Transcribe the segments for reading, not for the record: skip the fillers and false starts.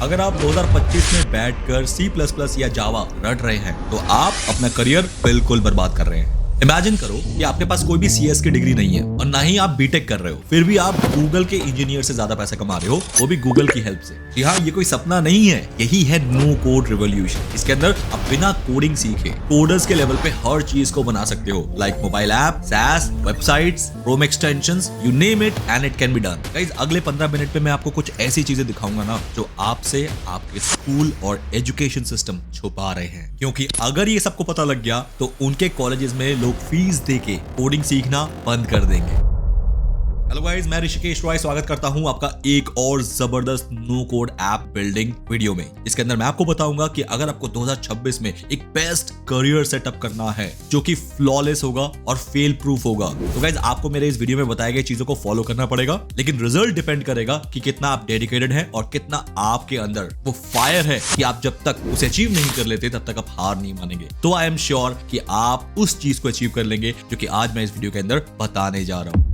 अगर आप 2025 में बैठकर C++ या जावा रट रहे हैं तो आप अपना करियर बिल्कुल बर्बाद कर रहे हैं। इमेजिन करो कि आपके पास कोई भी CS की डिग्री नहीं है और ना ही आप बीटेक कर रहे हो, फिर भी आप गूगल के इंजीनियर से ज्यादा पैसा कमा रहे हो, वो भी गूगल की हेल्प से। जी हाँ, ये कोई सपना नहीं है, यही है नो कोड रिवॉल्यूशन। इसके अंदर आप बिना कोडिंग सीखे कोडर्स के लेवल पे हर चीज को बना सकते हो, like mobile app, SaaS, websites, Chrome extensions, you name it and it can be done. Guys, अगले 15 मिनट में मैं आपको कुछ ऐसी चीजें दिखाऊंगा ना जो आपसे आपके स्कूल और एजुकेशन सिस्टम छुपा रहे हैं, क्योंकि अगर ये सबको पता लग गया तो उनके कॉलेजेस में लोग फीस देके कोडिंग सीखना बंद कर देंगे। हेलो गाइस, मैं ऋषिकेश रॉय स्वागत करता हूं आपका एक और जबरदस्त no code app building video में। इसके अंदर मैं आपको बताऊंगा कि अगर आपको 2026 में एक बेस्ट करियर सेटअप करना है जो कि फ्लॉलेस होगा और फेल प्रूफ होगा, तो गाइस आपको मेरे इस वीडियो में बताए गए चीजों को फॉलो करना पड़ेगा। लेकिन रिजल्ट डिपेंड करेगा कि कितना आप डेडिकेटेड हैं और कितना आपके अंदर वो फायर है कि आप जब तक उसे अचीव नहीं कर लेते तब तक आप हार नहीं मानेंगे। तो आई एम श्योर कि आप उस चीज को अचीव कर लेंगे जो कि आज मैं इस वीडियो के अंदर बताने जा रहा हूं।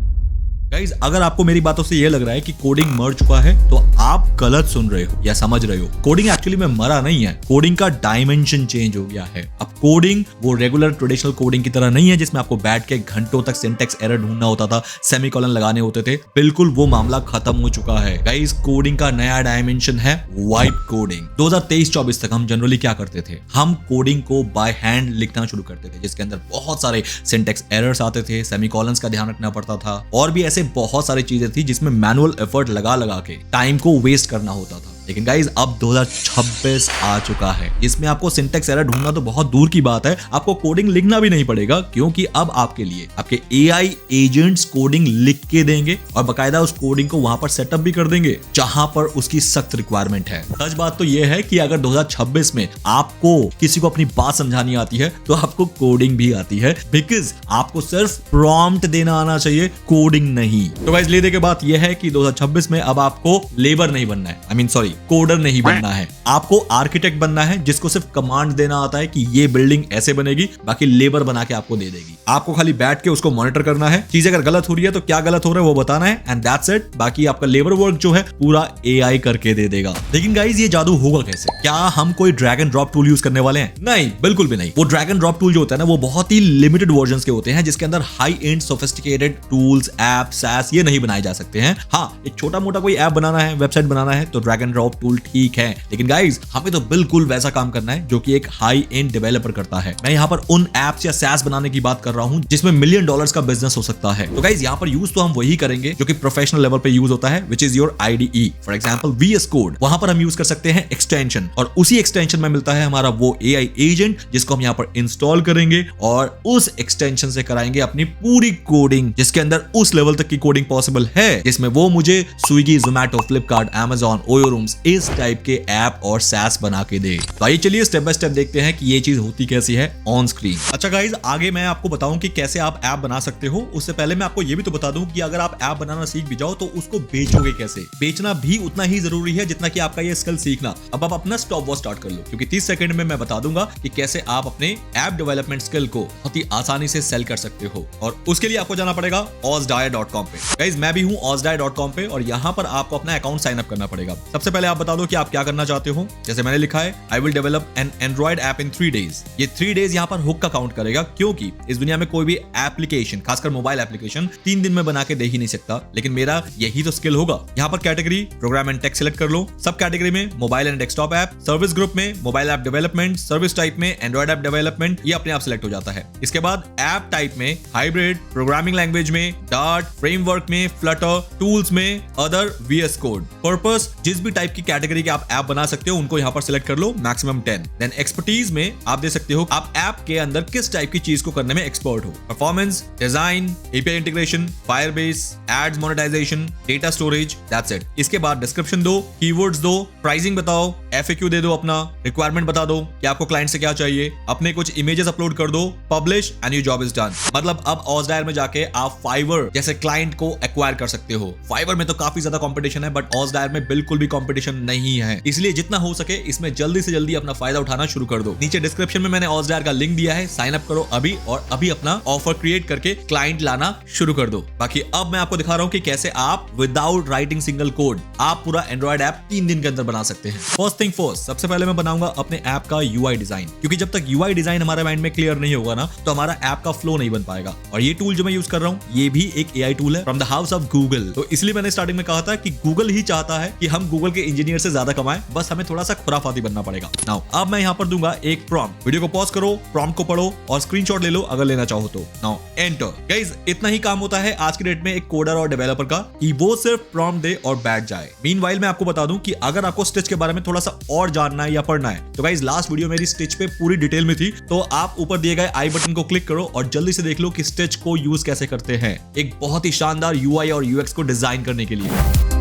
गाइज, अगर आपको मेरी बातों से यह लग रहा है कि कोडिंग मर चुका है तो आप गलत सुन रहे हो या समझ रहे हो। कोडिंग एक्चुअली में मरा नहीं है, कोडिंग का डायमेंशन चेंज हो गया है। अब कोडिंग वो रेगुलर ट्रेडिशनल कोडिंग की तरह नहीं है जिसमें आपको बैठ के घंटों तक सिंटैक्स एरर ढूंढना होता था, सेमीकोलन लगाने होते थे। बिल्कुल वो मामला खत्म हो चुका है। गाइज, कोडिंग का नया डायमेंशन है वाइब कोडिंग। 2023-24 तक हम जनरली क्या करते थे, हम कोडिंग को बाय हैंड लिखना शुरू करते थे, जिसके अंदर बहुत सारे सिंटैक्स एरर्स आते थे, सेमीकोलंस का ध्यान रखना पड़ता था और भी ऐसे बहुत सारी चीजें थी जिसमें मैनुअल एफर्ट लगा लगा के टाइम को वेस्ट करना होता था। लेकिन गाइज, अब 2026 आ चुका है, इसमें आपको सिंटैक्स एरर ढूंढना तो बहुत दूर की बात है, आपको कोडिंग लिखना भी नहीं पड़ेगा, क्योंकि अब आपके लिए आपके AI एजेंट्स कोडिंग लिख के देंगे और बकायदा उस कोडिंग को वहां पर सेटअप भी कर देंगे जहां पर उसकी सख्त रिक्वायरमेंट है। सच बात तो यह है कि अगर 2026 में आपको किसी को अपनी बात समझानी आती है तो आपको कोडिंग भी आती है, बिकॉज आपको सिर्फ प्रॉम्प्ट देना आना चाहिए, कोडिंग नहीं। तो गाइज, लेने के बात यह है कि 2026 में अब आपको लेबर नहीं बनना है, कोडर नहीं बनना है, आपको आर्किटेक्ट बनना है जिसको सिर्फ कमांड देना आता है कि ये बिल्डिंग ऐसे बनेगी, बाकी लेबर बना के आपको दे देगी। आपको खाली बैठ के उसको मॉनिटर करना है, चीज अगर गलत हो रही है तो क्या गलत हो रहा है वो बताना है, एंड दैट्स इट। बाकी आपका लेबर वर्क जो है पूरा AI करके दे देगा। लेकिन गाइज, ये जादू होगा कैसे? क्या हम कोई drag and drop tool use करने वाले हैं? नहीं, बिल्कुल भी नहीं। वो ड्रैग एंड ड्रॉप टूल जो होता है ना, वो बहुत ही लिमिटेड वर्जन्स के होते हैं जिसके अंदर high and sophisticated tools, app, SaaS ये नहीं बनाए जा सकते हैं। हाँ, एक छोटा मोटा कोई ऐप बनाना है, वेबसाइट बनाना है तो ड्रैग एंड ड्रॉप टूल ठीक है, लेकिन गाइज हमें तो बिल्कुल वैसा काम करना है जो कि एक हाई एंड डेवलपर करता है। मैं यहाँ पर उन एप्स या SaaS बनाने की बात कर रहा हूँ जिसमें $1 मिलियन का बिजनेस हो सकता है। तो गाइज, यहाँ पर यूज तो हम वही करेंगे जो कि प्रोफेशनल लेवल पे यूज होता है, which is your IDE। For example VS code, वहां पर हम यूज कर सकते हैं एक्सटेंशन, और उसी एक्सटेंशन में मिलता है हमारा वो AI एजेंट जिसको हम यहाँ पर इंस्टॉल करेंगे और उस एक्सटेंशन से कराएंगे अपनी पूरी कोडिंग, जिसके अंदर उस लेवल तक की कोडिंग पॉसिबल है जिसमें वो मुझे Swiggy, Zomato, Flipkart, Amazon, OYO rooms इस टाइप के ऐप और SaaS बना के दे। तो आइए चलिए स्टेप बाय स्टेप देखते हैं कि ये चीज होती कैसी है ऑन स्क्रीन। अच्छा गाइज, आगे मैं आपको बताऊं कि कैसे आप ऐप बना सकते हो, उससे पहले मैं आपको ये भी तो बता दूं कि अगर आप ऐप बनाना सीख भी जाओ तो उसको बेचोगे कैसे। बेचना भी उतना ही जरूरी है जितना कि आपका ये स्किल सीखना। अब आप अपना स्टॉप वॉच स्टार्ट कर लो, क्योंकि 30 सेकंड में मैं बता दूंगा कि कैसे आप अपने ऐप डेवलपमेंट स्किल को बहुत ही आसानी से सेल कर सकते हो। और उसके लिए आपको जाना पड़ेगा ozdier.com पे। गाइज, मैं भी हूं ozdier.com पे और यहाँ पर आपको अपना अकाउंट साइन अप करना पड़ेगा। सबसे पहले आप बता दो कि आप क्या करना चाहते हो। जैसे मैंने लिखा है, I will develop an Android app in 3 days. ये 3 डेज यहाँ पर हुक का काउंट करेगा, क्योंकि इस दुनिया में कोई भी एप्लीकेशन, खासकर मोबाइल एप्लीकेशन 3 दिन में बना के दे ही नहीं सकता। लेकिन मेरा यही तो स्किल होगा। यहाँ पर category program and tech select कर लो, सब कैटेगरी में mobile and desktop app, service group में mobile app development, service type में एंड्रॉइड ऐप डेवलपमेंट, ये अपने आप सिलेक्ट हो जाता है। इसके बाद ऐप टाइप में हाइब्रिड, प्रोग्रामिंग लैंग्वेज में डार्ट, फ्रेमवर्क में फ्लटर, टूल्स में अदर, VS कोड। पर्पस, जिस भी टाइप की कैटेगरी के आप ऐप बना सकते हो उनको यहाँ पर सिलेक्ट कर लो, मैक्सिमम 10। देन एक्सपर्टीज में आप दे सकते हो आप ऐप के अंदर किस टाइप की चीज को करने में एक्सपर्ट हो। Performance, design, API integration, Firebase, ads monetisation, data storage, that's it. इसके बाद डिस्क्रिप्शन दो, कीवर्ड्स दो, प्राइसिंग बताओ, FAQ दे दो, अपना रिक्वायरमेंट बता दो कि आपको क्लाइंट से क्या चाहिए, अपने कुछ इमेजेस अपलोड कर दो, publish and your job is done. मतलब अब ozdier में जाके आप फाइवर जैसे क्लाइंट को एक्वायर कर सकते हो। फाइवर में तो काफी ज्यादा कंपटीशन है, बट ozdier में बिल्कुल भी कंपटीशन एप्लीकेशन नहीं है, इसलिए जितना हो सके इसमें जल्दी से जल्दी अपना फायदा उठाना शुरू कर दो। नीचे डिस्क्रिप्शन में मैंने ऑजडायर का लिंक दिया है, साइन अप करो अभी और अभी अपना ऑफर क्रिएट करके क्लाइंट लाना शुरू कर दो। बाकी अब मैं आपको दिखा रहा हूं कि कैसे आप विदाउट राइटिंग सिंगल कोड आप पूरा एंड्रॉइड ऐप 3 दिन के अंदर बना सकते हैं। फर्स्ट थिंग फर्स्ट, सबसे पहले मैं बनाऊंगा अपने ऐप का यूआई डिजाइन, क्योंकि जब तक यूआई डिजाइन हमारे माइंड में क्लियर नहीं होगा ना तो हमारा ऐप का फ्लो नहीं बन पाएगा। और ये टूल जो मैं यूज कर रहा हूं ये भी एक एआई टूल है from the house of Google. तो इसलिए मैंने स्टार्टिंग में कहा था कि गूगल ही चाहता है कि हम गूगल के इंजीनियर से ज्यादा कमाएं, बस हमें थोड़ा सा खुराफाती बनना पड़ेगा। नाउ अब मैं यहां पर दूंगा एक प्रॉम्प्ट। वीडियो को पॉज करो, प्रॉम्प्ट को पढ़ो और स्क्रीनशॉट ले लो अगर लेना चाहो तो। Now enter. गाइस इतना ही काम होता है आज की डेट में एक कोडर और डेवलपर का कि वो सिर्फ प्रॉम्प्ट दे और बैठ जाए। मीनवाइल मैं आपको बता दूं कि अगर आपको स्टिच के बारे में थोड़ा सा और जानना है या पढ़ना है तो गाइस लास्ट वीडियो मेरी स्टिच पे पूरी डिटेल में थी, तो आप ऊपर दिए गए आई बटन को क्लिक करो और जल्दी से देख लो कि स्टिच को यूज कैसे करते हैं एक बहुत ही शानदार यूआई और यूएक्स को डिजाइन करने के लिए।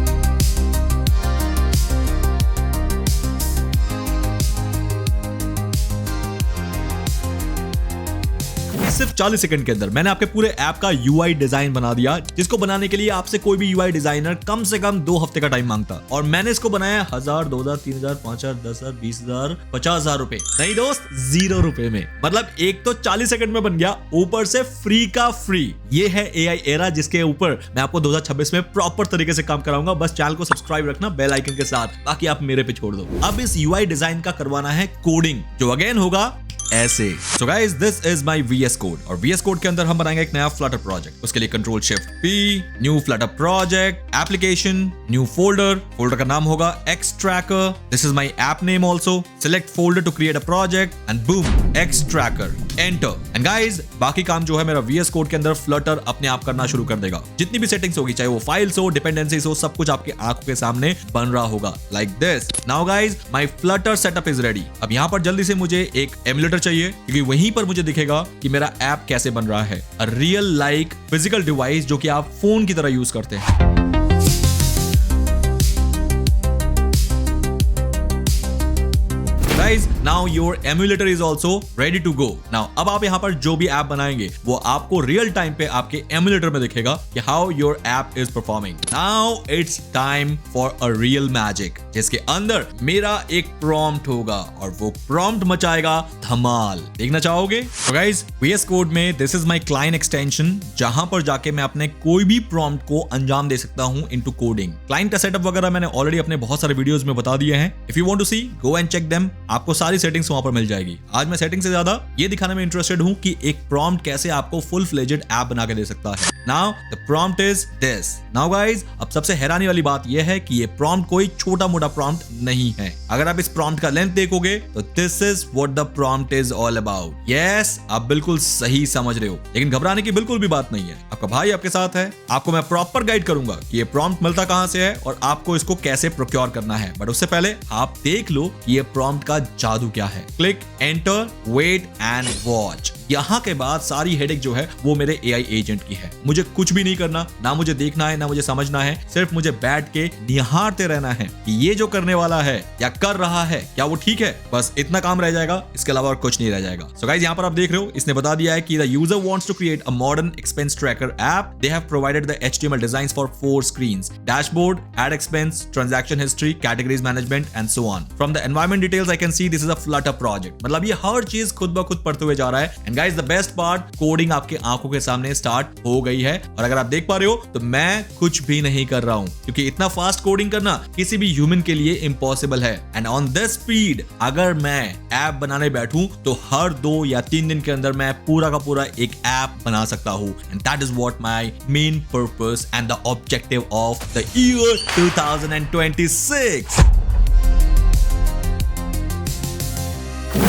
सिर्फ 40 सेकंड के अंदर मैंने आपके पूरे ऐप का यूआई डिजाइन बना दिया, जिसको बनाने के लिए आपसे कोई भी यूआई डिजाइनर कम से कम 2 हफ्ते का टाइम मांगता। और मैंने इसको बनाया 1000, 2000, 3000, 5000, 10000, 20000, 50000 रुपए। नहीं दोस्त, 0 रुपए में। मतलब एक तो 40 सेकंड में बन गया, ऊपर से फ्री का फ्री। ये है एआई एरा जिसके ऊपर मैं आपको 2026 में प्रॉपर तरीके से काम कराऊंगा। बस चैनल को सब्सक्राइब रखना बेल आइकन के साथ, बाकी आप मेरे पे छोड़ दो। अब इस यूआई डिजाइन का करवाना है कोडिंग, जो अगेन होगा ऐसे। So guys, this is my VS Code और VS Code के अंदर हम बनाएंगे एक नया Flutter प्रोजेक्ट। उसके लिए Ctrl Shift P, new Flutter project, application, new folder का नाम होगा Xtracker। This is my app name also। Select folder to create a project and boom, Xtracker, enter। And guys, बाकी काम जो है मेरा VS Code के अंदर Flutter अपने आप करना शुरू कर देगा। जितनी भी सेटिंग्स होगी, चाहे वो फाइल्स हो, डिपेंडेंसीज हो, सब कुछ आपके आंखों के सामने बन रहा होगा like this। Now guys, my Flutter setup is ready। अब यहाँ पर जल्दी से मुझे एक एमुलेटर चाहिए, क्योंकि वहीं पर मुझे दिखेगा कि मेरा ऐप कैसे बन रहा है। A real like physical device जो कि आप फोन की तरह यूज करते हैं। Guys, now your emulator is also ready to go। Now अब आप यहाँ पर जो भी ऐप बनाएंगे वो आपको रियल टाइम पे आपके एमुलेटर में दिखेगा कि how your app is performing। Now it's time for a real magic, जिसके अंदर मेरा एक प्रॉम्प्ट होगा और वो प्रॉम्प्ट मचाएगा धमाल। देखना चाहोगे? So guys, VS Code में this is my client extension, जहां पर जाके मैं अपने कोई भी प्रॉम्प्ट को अंजाम दे सकता हूं into coding। क्लाइंट का सेटअप वगैरह मैंने ऑलरेडी अपने बहुत सारे वीडियोस में बता दिए हैं। If you want to see, go and check them। आपको सारी सेटिंग्स वहां पर मिल जाएगी। आज मैं सेटिंग से ज्यादा ये दिखाने में इंटरेस्टेड हूं कि एक प्रॉम्प्ट कैसे आपको फुल फ्लेजेड ऐप बना के दे सकता है। Now the prompt is this. Now guys, अब सबसे हैरानी वाली बात यह है कि ये प्रॉम्प्ट कोई छोटा मोटा प्रॉम्प्ट नहीं है। अगर आप इस प्रॉम्प्ट का लेंथ देखोगे तो this is what the prompt is all about. Yes, आप बिल्कुल सही समझ रहे हो, लेकिन घबराने की बिल्कुल भी बात नहीं है। आपका भाई आपके साथ है, आपको मैं प्रॉपर गाइड करूंगा कि ये प्रॉम्प्ट मिलता कहां से है और आपको इसको कैसे प्रोक्योर करना है। बट उससे पहले आप देख लो कि ये प्रॉम्प्ट का जादू क्या है। Click, enter, wait and watch. यहाँ के बाद सारी हेडेक जो है वो मेरे एआई एजेंट की है। मुझे कुछ भी नहीं करना, ना मुझे देखना है, ना मुझे समझना है, सिर्फ मुझे बैठ के निहारते रहना है कि ये जो करने वाला है या कर रहा है क्या वो ठीक है। बस इतना काम रह जाएगा, इसके अलावा और कुछ नहीं रह जाएगा। सो गाइस, यहाँ पर आप देख रहे हो, इसने बता दिया है कि the user wants to create a modern expense tracker app. They have provided the HTML designs for 4 screens, dashboard, add expense, transaction history, categories management and so on. From the environment details I can see this is a Flutter project. मतलब ये हर चीज खुद ब खुद पढ़ते हुए जा रहा है। And guys, the best part, coding आपके आंखों के सामने स्टार्ट हो गई है। और अगर आप देख पा रहे हो तो मैं कुछ भी नहीं कर रहा हूं, क्योंकि इतना फास्ट कोडिंग करना किसी भी ह्यूमन के लिए इम्पॉसिबल है। एंड ऑन दिस स्पीड अगर मैं ऐप बनाने बैठूं तो हर 2 या 3 दिन के अंदर मैं पूरा का पूरा एक ऐप बना सकता हूं। And that is what my main purpose and the objective of the year 2026।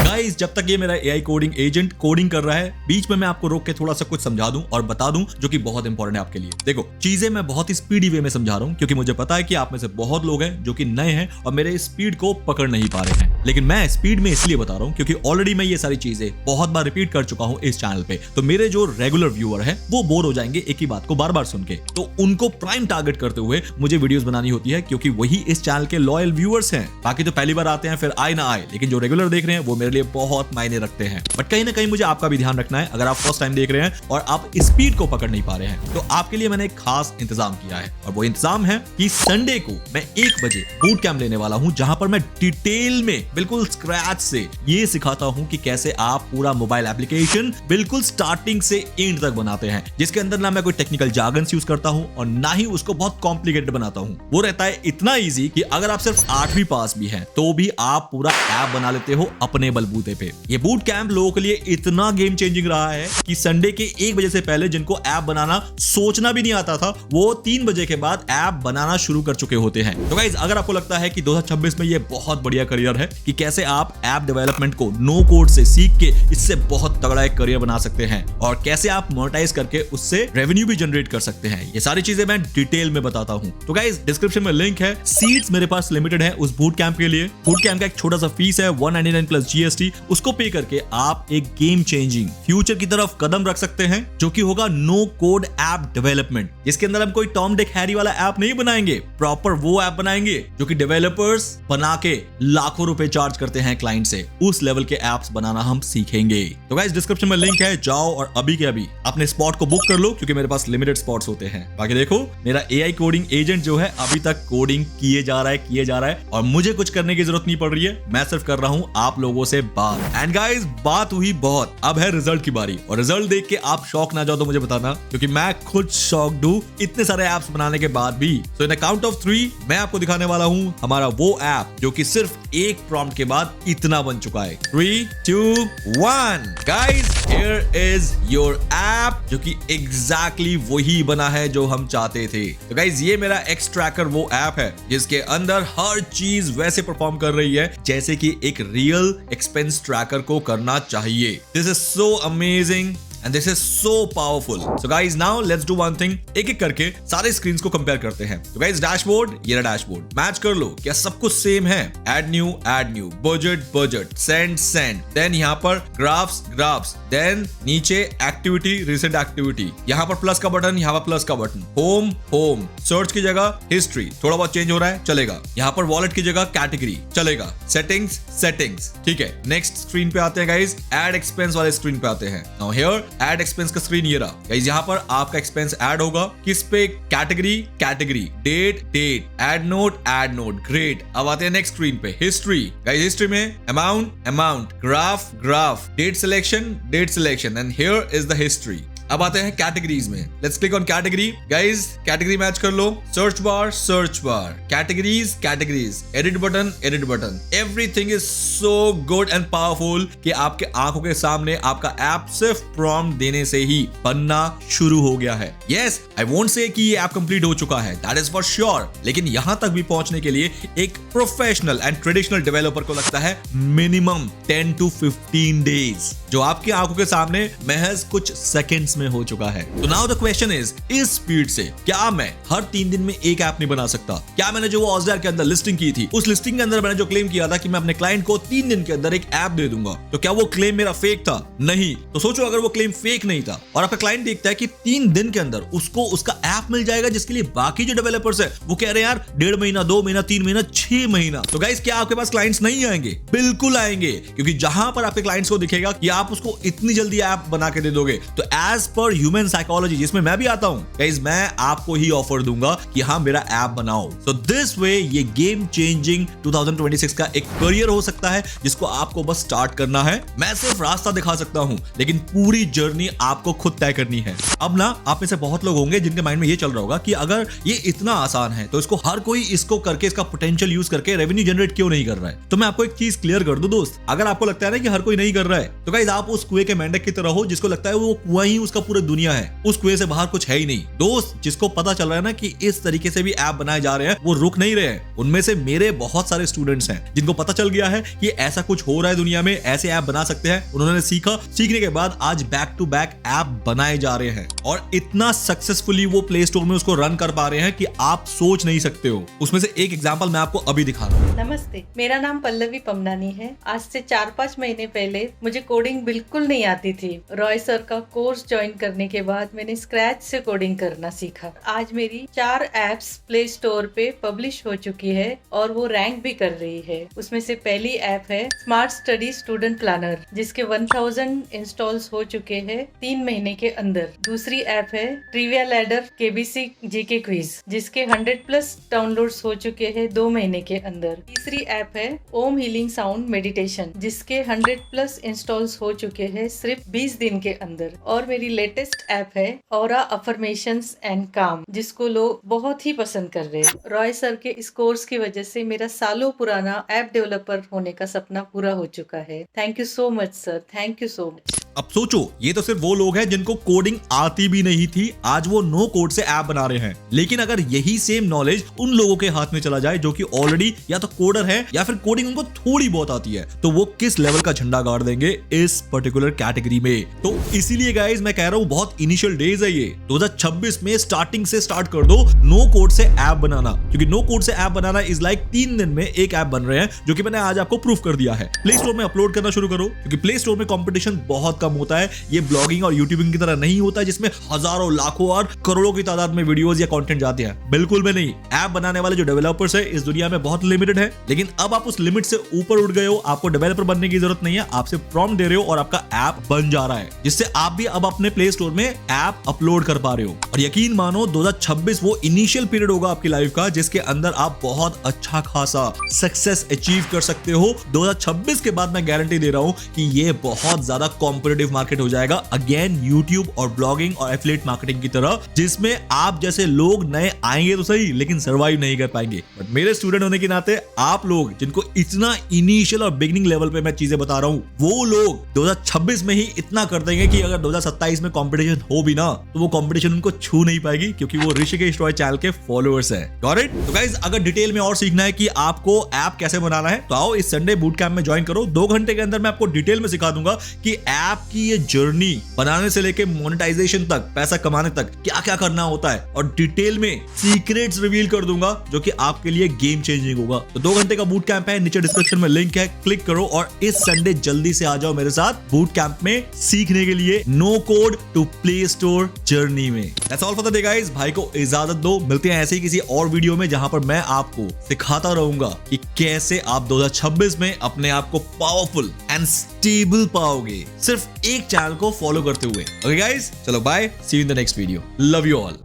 Guys, जब तक ये मेरा एआई कोडिंग एजेंट कोडिंग कर रहा है, बीच में मैं आपको रोक के थोड़ा सा कुछ समझा दूं और बता दूं जो कि बहुत इंपॉर्टेंट है आपके लिए। देखो, चीजें मैं बहुत ही स्पीडी वे में समझा रहा हूं, क्योंकि मुझे पता है कि आप में से बहुत लोग हैं जो कि नए हैं और मेरे स्पीड को पकड़ नहीं पा रहे हैं। लेकिन मैं स्पीड में इसलिए बता रहा हूं क्योंकि ऑलरेडी मैं ये सारी चीजें बहुत बार रिपीट कर चुका हूं इस चैनल पे। तो मेरे जो रेगुलर व्यूअर है वो बोर हो जाएंगे एक ही बात को बार बार सुन के। तो उनको प्राइम टारगेट करते हुए मुझे वीडियोस बनानी होती है, क्योंकि वही इस चैनल के लॉयल व्यूअर्स हैं। बाकी तो पहली बार आते हैं फिर आए ना आए, लेकिन जो रेगुलर देख रहे हैं वो मेरे लिए बहुत मायने रखते हैं। बट कहीं ना कहीं मुझे आपका भी ध्यान रखना है। अगर आप फर्स्ट टाइम देख रहे हैं और आप स्पीड को पकड़ नहीं पा रहे हैं, तो आपके लिए मैंने एक खास इंतजाम किया है, और वो इंतजाम है कि संडे को मैं 1 बजे बूट कैंप लेने वाला हूं, जहां पर मैं डिटेल में बिल्कुल स्क्रैच से ये सिखाता हूं कि कैसे आप पूरा मोबाइल एप्लीकेशन बिल्कुल स्टार्टिंग से एंड तक बनाते हैं, जिसके अंदर ना मैं कोई टेक्निकल जार्गन्स यूज करता हूं और ना ही उसको बहुत कॉम्प्लिकेटेड बनाता हूं। वो रहता है इतना इजी कि अगर आप सिर्फ 8वीं पास भी हैं तो भी आप पूरा ऐप बना लेते हो अपने बलबूते पे। ये बूट कैंप लोगों के लिए इतना गेम चेंजिंग रहा है कि संडे के 1 बजे से पहले जिनको ऐप बनाना सोचना भी नहीं आता था, वो 3 बजे के बाद ऐप बनाना शुरू कर चुके होते हैं। तो गाइस, अगर आपको लगता है कि 2026 में ये बहुत बढ़िया करियर है कि कैसे आप ऐप डेवलपमेंट को नो कोड से सीख के इससे बहुत तगड़ा एक करियर बना सकते हैं और कैसे आप मोनेटाइज करके उससे रेवेन्यू भी जनरेट कर सकते हैं, ये सारी चीजें मैं डिटेल में बताता हूं। तो गाइस, डिस्क्रिप्शन में लिंक है। सीट्स मेरे पास लिमिटेड है उस बूट कैंप के लिए। बूट कैंप का एक छोटा सा फीस है 199 प्लस GST। उसको पे करके आप एक गेम चेंजिंग फ्यूचर की तरफ कदम रख सकते हैं, जो कि होगा नो कोड ऐप डेवलपमेंट, जिसके अंदर हम कोई टॉम डिक हैरी वाला ऐप नहीं बनाएंगे, प्रॉपर वो ऐप बनाएंगे जो कि डेवलपर्स बना के लाखों रुपए चार्ज करते हैं क्लाइंट से। उस लेवल के ऐप्स बनाना हम सीखेंगे। तो गाइस, डिस्क्रिप्शन में लिंक है, जाओ और अभी के अभी अपने स्पॉट को बुक कर लो, क्योंकि मेरे पास लिमिटेड स्पॉट्स होते हैं। बाकी देखो, मेरा AI कोडिंग एजेंट जो है अभी तक कोडिंग किए जा रहा है और मुझे कुछ करने की जरूरत नहीं पड़ रही है। मैं सिर्फ कर रहा हूं आप लोगों से बात। एंड गाइस, बात हुई बहुत, अब है रिजल्ट की बारी। और रिजल्ट देख के आप शॉक ना जाओ तो मुझे बताना, क्योंकि मैं खुद शॉक्ड हूं इतने सारे ऐप्स बनाने के बाद भी। सो इन काउंट ऑफ 3 मैं आपको दिखाने वाला हूं हमारा वो ऐप जो कि सिर्फ एक प्रॉम्प्ट के बाद इतना बन चुका है। 3, 2, 1 guys, here is your app, जो कि एग्जैक्टली वही बना है जो हम चाहते थे। तो गाइस, ये मेरा एक्स ट्रैकर वो ऐप है जिसके अंदर हर चीज वैसे परफॉर्म कर रही है जैसे कि एक रियल एक्सपेंस ट्रैकर को करना चाहिए। This is so amazing and this is so powerful. So guys, now let's do one thing. एक-एक करके सारे स्क्रीन्स को कंपेयर करते हैं। तो guys, डैशबोर्ड, ये रहा डैशबोर्ड। मैच कर लो, क्या सब कुछ सेम है? Add new, budget, send, then यहाँ पर ग्राफ्स, देन नीचे एक्टिविटी, रिसेंट एक्टिविटी, यहाँ पर प्लस का बटन, यहाँ पर प्लस का बटन, होम, सर्च की जगह हिस्ट्री, थोड़ा बहुत चेंज हो रहा है, चलेगा। यहाँ पर वॉलेट की जगह कैटेगरी, चलेगा। सेटिंग्स, ठीक है। नेक्स्ट स्क्रीन पे आते हैं गाइस, ऐड एक्सपेंस वाले स्क्रीन पे आते हैं। नाउ हियर ऐड एक्सपेंस का स्क्रीन ये रहा गाइस। यहाँ पर आपका एक्सपेंस ऐड होगा किस पे? Category, date, add note, great. अब आते हैं नेक्स्ट स्क्रीन पे, हिस्ट्री गाइस। हिस्ट्री में amount, graph, date selection and here is the history. अब आते हैं कैटेगरीज में। Let's click on category guys. Category match कर लो, search bar, categories, edit button. Everything is so good and powerful कि आपके आंखों के सामने आपका ऐप सिर्फ प्रॉम्प्ट देने से ही बनना शुरू हो गया है। यस, आई वोंट से कि ये ऐप कंप्लीट हो चुका है, दैट इज फॉर श्योर, लेकिन यहां तक भी पहुंचने के लिए एक प्रोफेशनल एंड ट्रेडिशनल डेवलपर को लगता है मिनिमम 10 to 15 डेज, जो आपकी आंखों के सामने महज कुछ सेकंड्स में हो चुका है। तो नाउ द क्वेश्चन इज, इस स्पीड से क्या मैं हर 3 दिन में एक ऐप नहीं बना सकता? क्या मैंने जो वो ऑज़ार के अंदर लिस्टिंग की थी, उस लिस्टिंग के अंदर मैंने जो क्लेम किया था कि मैं अपने क्लाइंट को 3 दिन के अंदर एक ऐप दे दूंगा, तो क्या वो क्लेम मेरा फेक था? नहीं। तो सोचो, अगर वो क्लेम फेक नहीं था और आपका क्लाइंट देखता है कि 3 दिन के अंदर उसको उसका ऐप मिल जाएगा, जिसके लिए बाकी जो डेवलपर्स है वो कह रहे हैं यार 1.5 महीना, 2 महीना, 3 महीना, 6 महीना, तो गाइस, क्या आपके पास क्लाइंट्स नहीं आएंगे? बिल्कुल आएंगे, क्योंकि जहां पर आपके क्लाइंट्स को दिखेगा कि आप उसको इतनी जल्दी ऐप बना के दे दोगे, तो एज पर ह्यूमन साइकोलॉजी, जिसमें मैं भी आता हूं गाइस, मैं आपको ही ऑफर दूंगा कि हाँ, मेरा ऐप बनाओ। सो दिस वे ये गेम चेंजिंग 2026 का एक करियर हो सकता है, जिसको आपको बस स्टार्ट करना है। मैं सिर्फ रास्ता दिखा सकता हूं, लेकिन पूरी जर्नी आपको खुद तय करनी है। अब ना, आप में से बहुत लोग होंगे जिनके माइंड में ये चल रहा होगा कि अगर ये इतना आसान है तो इसको हर कोई इसको करके, इसका पोटेंशियल यूज करके रेवेन्यू जनरेट क्यों नहीं कर रहा है? तो मैं आपको एक चीज क्लियर कर दूं दोस्त, अगर आपको लगता है ना कि हर कोई नहीं कर रहा है, तो गाइस, आप उस कुएं के मेंढक की तरह हो जिसको लगता है वो कुआं ही उसका पूरी दुनिया है, उस कुएं से बाहर कुछ है ही नहीं। दोस्त, जिसको पता चल रहा है ना कि इस तरीके से भी ऐप बनाए जा रहे हैं, वो रुक नहीं रहे हैं। उनमें से मेरे बहुत सारे स्टूडेंट्स हैं जिनको पता चल गया है कि ऐसा कुछ हो रहा है दुनिया में, ऐसे ऐप बना सकते हैं। उन्होंने सीखने के बाद आज बैक टू बैक ऐप बनाए जा रहे हैं और इतना सक्सेसफुली वो प्ले स्टोर में उसको रन कर पा रहे हैं कि आप सोच नहीं सकते हो। उसमें से एक एग्जांपल मैं आपको अभी दिखा रहा हूँ। नमस्ते, मेरा नाम पल्लवी पमनानी है। आज से 4-5 महीने पहले मुझे कोडिंग बिल्कुल नहीं आती थी। रॉय सर का कोर्स ज्वाइन ज्वाइन करने के बाद मैंने स्क्रैच से कोडिंग करना सीखा। आज मेरी 4 एप्स प्ले स्टोर पे पब्लिश हो चुकी है और वो रैंक भी कर रही है। उसमें से पहली ऐप है स्मार्ट स्टडी स्टूडेंट प्लानर, जिसके 1000 इंस्टॉल्स हो चुके हैं 3 महीने के अंदर। दूसरी ऐप है trivia ladder KBC GK quiz, जिसके 100+ डाउनलोड्स हो चुके हैं 2 महीने के अंदर। तीसरी ऐप है ओम हीलिंग साउंड मेडिटेशन, जिसके 100+ इंस्टॉल्स हो चुके हैं सिर्फ 20 दिन के अंदर। और मेरी लेटेस्ट ऐप है ऑरा अफर्मेशंस एंड काम, जिसको लोग बहुत ही पसंद कर रहे हैं। रॉय सर के इस कोर्स की वजह से मेरा सालों पुराना ऐप डेवलपर होने का सपना पूरा हो चुका है। Thank you so much sir, thank you so much. अब सोचो, ये तो सिर्फ वो लोग हैं जिनको कोडिंग आती भी नहीं थी, आज वो नो कोड से ऐप बना रहे हैं। लेकिन अगर यही सेम नॉलेज उन लोगों के हाथ में चला जाए जो कि ऑलरेडी या तो कोडर है या फिर कोडिंग उनको थोड़ी बहुत आती है, तो वो किस लेवल का झंडा गाड़ देंगे इस पर्टिकुलर कैटेगरी में। तो इसीलिए गाइस मैं कह रहा हूं, बहुत इनिशियल डेज है ये। 2026 में स्टार्टिंग से स्टार्ट कर दो नो कोड से ऐप बनाना, क्योंकि नो कोड से ऐप बनाना इज लाइक 3 दिन में एक ऐप बन रहे हैं, जो कि मैंने आज आपको प्रूफ कर दिया है। प्ले स्टोर में अपलोड करना शुरू करो, क्योंकि प्ले स्टोर में कंपटीशन बहुत कम होता है। ये ब्लॉगिंग और यूट्यूबिंग की तरह नहीं होता है जिसमें हजारों, लाखों और करोड़ों की तादाद में वीडियोस या कंटेंट जाते हैं। बिल्कुल भी नहीं। ऐप बनाने वाले जो डेवलपर्स है इस दुनिया में बहुत लिमिटेड है, लेकिन अब आप उस लिमिट से ऊपर उठ गए हो। आपको डेवलपर बनने की जरूरत नहीं है, आप सिर्फ प्रॉम्प्ट दे रहे हो और आपका ऐप बन जा रहा है, जिससे आप भी अब अपने प्ले स्टोर में ऐप अपलोड कर पा रहे हो। और यकीन मानो 2026 वो इनिशियल पीरियड होगा आपकी लाइफ का, जिसके अंदर आप बहुत अच्छा खासा सक्सेस अचीव कर सकते हो। 2026 के बाद मैं गारंटी दे रहा हूं कि ये बहुत ज्यादा कॉम्पिटिटिव मार्केट हो जाएगा, अगेन यूट्यूब और ब्लॉगिंग और एफिलिएट मार्केटिंग की तरह, जिसमें आप जैसे लोग नए आएंगे तो सही, लेकिन सर्वाइव नहीं कर पाएंगे। बट मेरे स्टूडेंट होने के नाते आप लोग जिनको इतना इनिशियल और बिगिनिंग लेवल पे मैं चीजें बता रहा हूं, वो लोग 2026 में ही इतना कर देंगे कि अगर 2027 में कंपटीशन हो भी ना, तो वो कंपटीशन उनको छू नहीं पाएगी, क्योंकि वो ऋषिकेश रॉय चैनल के फॉलोअर्स हैं। Got it? तो गाइस, अगर डिटेल में और सीखना है कि आपको ऐप कैसे बनाना है, तो आओ इस संडे बूट कैंप में ज्वाइन करो। 2 घंटे के अंदर मैं आपको डिटेल में सिखा दूंगा कि ऐप की ये जर्नी बनाने से लेके मोनेटाइजेशन तक, पैसा कमाने तक क्या क्या करना होता है, और डिटेल में सीक्रेट्स रिवील कर दूंगा जो कि आपके लिए गेम चेंजिंग होगा। तो 2 घंटे का बूट कैंप है, नीचे डिस्क्रिप्शन में लिंक है, क्लिक करो और इस संडे जल्दी से आ जाओ मेरे साथ बूट कैंप में सीखने के लिए no code to play store journey में। That's all for the day guys. भाई को इजाजत दो, मिलते हैं ऐसे ही किसी और वीडियो में, जहां पर मैं आपको सिखाता रहूंगा कि कैसे आप 2026 में अपने आप को पावरफुल एंड स्टेबल पाओगे, सिर्फ एक चैनल को फॉलो करते हुए। ओके गाइस, चलो bye, see you in the next video, love you all.